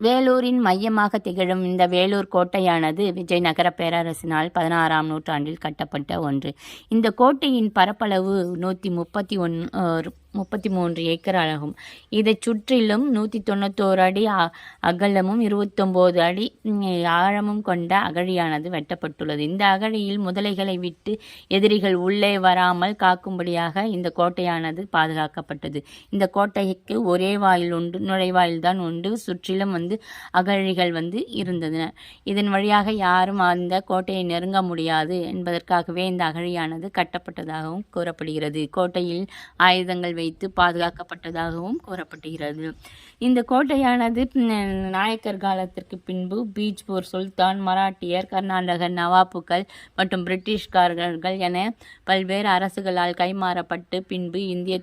வேலூரின் மையமாக திகழும் இந்த வேலூர் கோட்டையானது விஜயநகர பேரரசினால் 16ஆம் நூற்றாண்டில் கட்டப்பட்ட ஒன்று. இந்த கோட்டையின் பரப்பளவு 133 ஏக்கர் ஆகும். இதைச் சுற்றிலும் 191 அடி அகலமும் 29 அடி ஆழமும் கொண்ட அகழியானது வெட்டப்பட்டுள்ளது. இந்த அகழியில் முதலைகளை விட்டு எதிரிகள் உள்ளே வராமல் காக்கும்படியாக இந்த கோட்டையானது பாதுகாக்கப்பட்டது. இந்த கோட்டைக்கு ஒரே வாயில் உண்டு, நுழைவாயில் தான் உண்டு. சுற்றிலும் அகழிகள் இருந்தன. இதன் வழியாக யாரும் அந்த கோட்டையை நெருங்க முடியாது என்பதற்காகவே இந்த அகழியானது கட்டப்பட்டதாகவும் கூறப்படுகிறது. கோட்டையில் ஆயுதங்கள் வைத்து பாதுகாக்கப்பட்டதாகவும் கூறப்படுகிறது. இந்த கோட்டையானது நாயக்கர் காலத்திற்கு பின்பு பீஜ்பூர் சுல்தான், மராட்டியர், கர்நாடக நவாப்புகள் மற்றும் பிரிட்டிஷ்காரர்கள் என பல்வேறு அரசுகளால் கைமாறப்பட்டு பின்பு இந்திய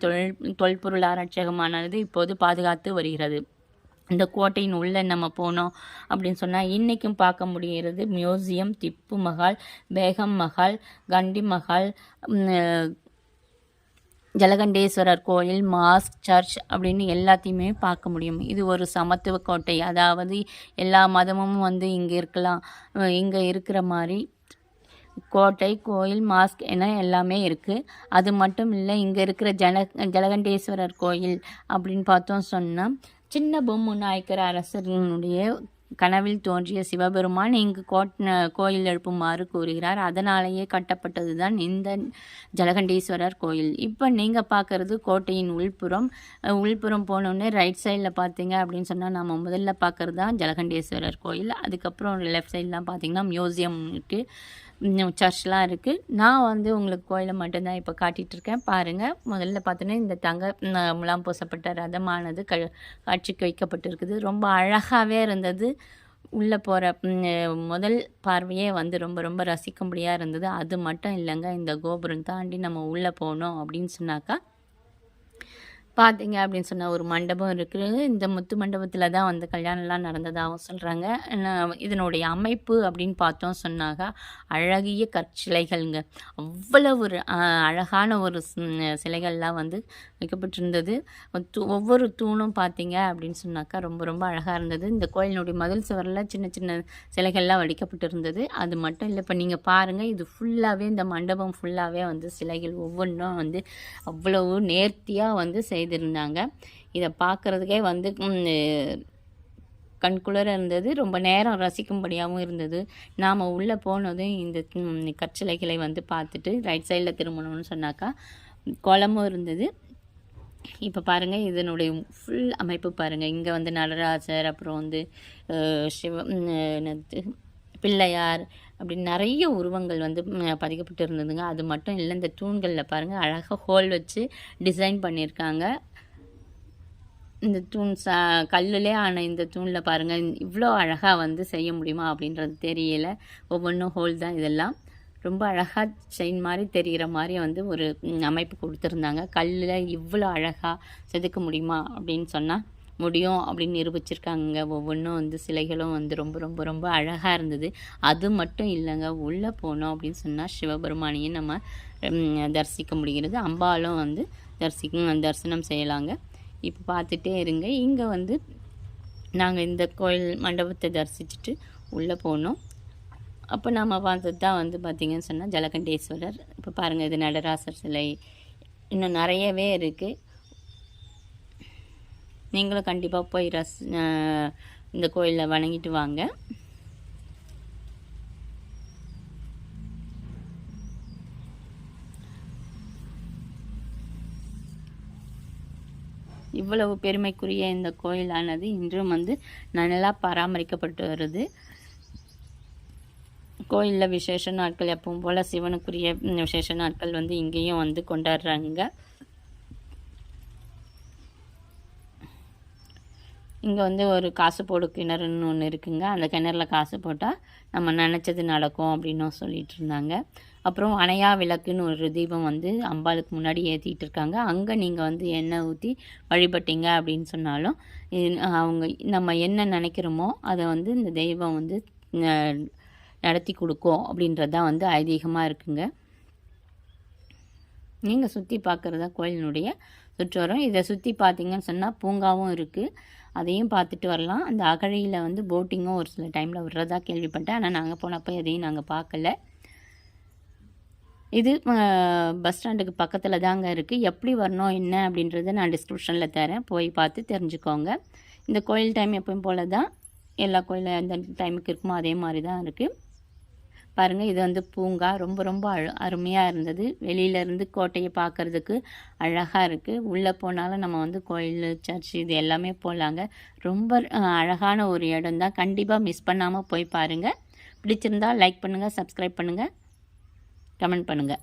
தொல்பொருள் ஆராய்ச்சகமானது இப்போது பாதுகாத்து வருகிறது. இந்த கோட்டையின் உள்ளே நம்ம போனோம் அப்படின்னு சொன்னால் இன்றைக்கும் பார்க்க முடிகிறது மியூசியம், திப்பு மஹால், பேகம் மஹால், கண்டி மஹால், ஜலகண்டேஸ்வரர் கோயில், மாஸ்க், சர்ச் அப்படின்னு எல்லாத்தையுமே பார்க்க முடியும். இது ஒரு சமத்துவ கோட்டை. அதாவது எல்லா மதமும் இங்கே இருக்கலாம். இங்கே இருக்கிற மாதிரி கோட்டை, கோயில், மாஸ்க் என எல்லாமே இருக்குது. அது மட்டும் இல்லை, இங்கே இருக்கிற ஜலகண்டேஸ்வரர் கோயில் அப்படின்னு பார்த்தோம் சொன்னால் சின்ன பொம்மு நாயக்கர் அரசனுடைய கனவில் தோன்றிய சிவபெருமான் இங்கு கோயில் எழுப்புமாறு கூறுகிறார். அதனாலேயே கட்டப்பட்டது தான் இந்த ஜலகண்டீஸ்வரர் கோயில். இப்போ நீங்கள் பார்க்குறது கோட்டையின் உள்புறம் போனோடனே ரைட் சைடில் பார்த்தீங்க அப்படின்னு சொன்னால் நம்ம முதல்ல பார்க்குறது தான் ஜலகண்டேஸ்வரர் கோயில். அதுக்கப்புறம் லெஃப்ட் சைட்லாம் பார்த்தீங்கன்னா மியூசியம் இருக்குது, சர்ச்லாம் இருக்குது. நான் உங்களுக்கு கோயிலை மட்டும்தான் இப்போ காட்டிகிட்ருக்கேன். பாருங்கள், முதல்ல பார்த்தோன்னே இந்த முலாம் பூசப்பட்ட ரதமானது காட்சிக்கு வைக்கப்பட்டிருக்குது. ரொம்ப அழகாகவே இருந்தது. உள்ளே போகிற முதல் பார்வையே ரொம்ப ரொம்ப ரசிக்கும்படியாக இருந்தது. அது மட்டும் இல்லைங்க, இந்த கோபுரம் தாண்டி நம்ம உள்ளே போனோம் அப்படின்னு சொன்னாக்கா பார்த்தீங்க அப்படின்னு சொன்னால் ஒரு மண்டபம் இருக்குது. இந்த முத்து மண்டபத்தில் தான் கல்யாணம்லாம் நடந்ததாகவும் சொல்கிறாங்க. இதனுடைய அமைப்பு அப்படின்னு பார்த்தோம் சொன்னாக்கா அழகிய கற்சிலைகள்ங்க. அவ்வளோ ஒரு அழகான ஒரு சிலைகள்லாம் வைக்கப்பட்டிருந்தது. ஒவ்வொரு தூணும் பார்த்தீங்க அப்படின்னு சொன்னாக்கா ரொம்ப ரொம்ப அழகாக இருந்தது. இந்த கோயிலினுடைய மதில் சுவரில் சின்ன சின்ன சிலைகள்லாம் வடிக்கப்பட்டிருந்தது. அது மட்டும் இல்லை, இப்போ நீங்கள் பாருங்கள், இது ஃபுல்லாகவே இந்த மண்டபம் ஃபுல்லாகவே சிலைகள் ஒவ்வொன்றும் அவ்வளவு நேர்த்தியாக செய்திருந்தாங்க. இதை பார்க்குறதுக்கே கண்குளிர இருந்தது. ரொம்ப நேரம் ரசிக்கும்படியாகவும் இருந்தது. நாம் உள்ளே போனதும் இந்த கற்சிலைகளை பார்த்துட்டு ரைட் சைடில் திரும்பணும்னு சொன்னாக்கா குளமும் இருந்தது. இப்போ பாருங்கள், இதனுடைய ஃபுல் அமைப்பு பாருங்கள். இங்கே நடராஜர், அப்புறம் பிள்ளையார் அப்படின்னு நிறைய உருவங்கள் பதிக்கப்பட்டு இருந்ததுங்க. அது மட்டும் இல்லை, இந்த தூண்களில் பாருங்கள் அழகாக ஹோல் வச்சு டிசைன் பண்ணியிருக்காங்க. இந்த தூண் கல்லுலே ஆன இந்த தூணில் பாருங்கள் இவ்வளோ அழகாக செய்ய முடியுமா அப்படின்றது தெரியல. ஒவ்வொன்றும் ஹோல் தான். இதெல்லாம் ரொம்ப அழகாக செயின் மாதிரி தெரிகிற மாதிரி ஒரு அமைப்பு கொடுத்துருந்தாங்க. கல்லில் இவ்வளோ அழகாக செதுக்க முடியுமா அப்படின்னு சொன்னால் முடியும் அப்படின்னு நிரூபிச்சிருக்காங்க. ஒவ்வொன்றும் சிலைகளும் ரொம்ப ரொம்ப ரொம்ப அழகாக இருந்தது. அது மட்டும் இல்லைங்க, உள்ளே போனோம் அப்படின்னு சொன்னால் சிவபெருமானையும் நம்ம தரிசிக்க முடிகிறது. அம்பாலும் தரிசனம் செய்யலாங்க. இப்போ பார்த்துட்டே இருங்க. இங்கே நாங்கள் இந்த கோயில் மண்டபத்தை தரிசிச்சுட்டு உள்ளே போனோம். அப்போ நம்ம பார்த்தது தான் பார்த்திங்கன்னு சொன்னால் ஜலகண்டேஸ்வரர். இப்போ பாருங்கள், இது நடராசர் சிலை, இன்னும் நிறையவே இருக்குது. நீங்களும் கண்டிப்பாக போய் இந்த கோயிலில் வணங்கிட்டு வாங்க. இவ்வளவு பெருமைக்குரிய இந்த கோயிலானது இன்றும் நல்லா பராமரிக்கப்பட்டு வருது. கோயிலில் விசேஷ நாட்கள் எப்பவும் போல் சிவனுக்குரிய விசேஷ நாட்கள் இங்கேயும் கொண்டாடுறாங்க. இங்கே ஒரு காசு போடு கிணறுன்னு ஒன்று இருக்குங்க. அந்த கிணறுல காசு போட்டால் நம்ம நினச்சது நடக்கும் அப்படின்னும் சொல்லிகிட்டு இருந்தாங்க. அப்புறம் அணையா விளக்குன்னு ஒரு தீபம் அம்பாளுக்கு முன்னாடி ஏற்றிட்டு இருக்காங்க. அங்கே நீங்கள் எண்ணெய் ஊற்றி வழிபட்டீங்க அப்படின்னு சொன்னாலும் அவங்க நம்ம என்ன நினைக்கிறோமோ அதை இந்த தெய்வம் நடத்தி கொடுக்கும் அப்படின்றது தான் ஐதீகமாக இருக்குங்க. நீங்கள் சுற்றி பார்க்குறதா கோயிலினுடைய சுற்றுவரம். இதை சுற்றி பார்த்தீங்கன்னு சொன்னால் பூங்காவும் இருக்குது. அதையும் பார்த்துட்டு வரலாம். அந்த அகழியில் வந்து போட்டிங்கும் ஒரு சில டைமில் விடுறதா கேள்விப்பட்டேன். ஆனால் நாங்கள் போனப்போ எதையும் நாங்கள் பார்க்கல. இது பஸ் ஸ்டாண்டுக்கு பக்கத்தில் தாங்க இருக்குது. எப்படி வரணும் என்ன அப்படின்றத நான் டிஸ்கிரிப்ஷனில் தரேன், போய் பார்த்து தெரிஞ்சுக்கோங்க. இந்த கோயில் டைம் எப்பவும் போல தான், எல்லா கோயிலும் எந்த டைமுக்கு இருக்குமோ அதே மாதிரி தான் இருக்குது. பாருங்கள், இது வந்து பூங்கா ரொம்ப ரொம்ப அருமையாக இருந்தது. வெளியிலேருந்து கோட்டையை பார்க்குறதுக்கு அழகாக இருக்குது. உள்ளே போனாலும் நம்ம வந்து கோயில், சர்ச் இது எல்லாமே போகலாங்க. ரொம்ப அழகான ஒரு இடம் தான். கண்டிப்பாக மிஸ் பண்ணாமல் போய் பாருங்கள். பிடிச்சிருந்தால் லைக் பண்ணுங்கள், சப்ஸ்கிரைப் பண்ணுங்கள், கமெண்ட் பண்ணுங்கள்.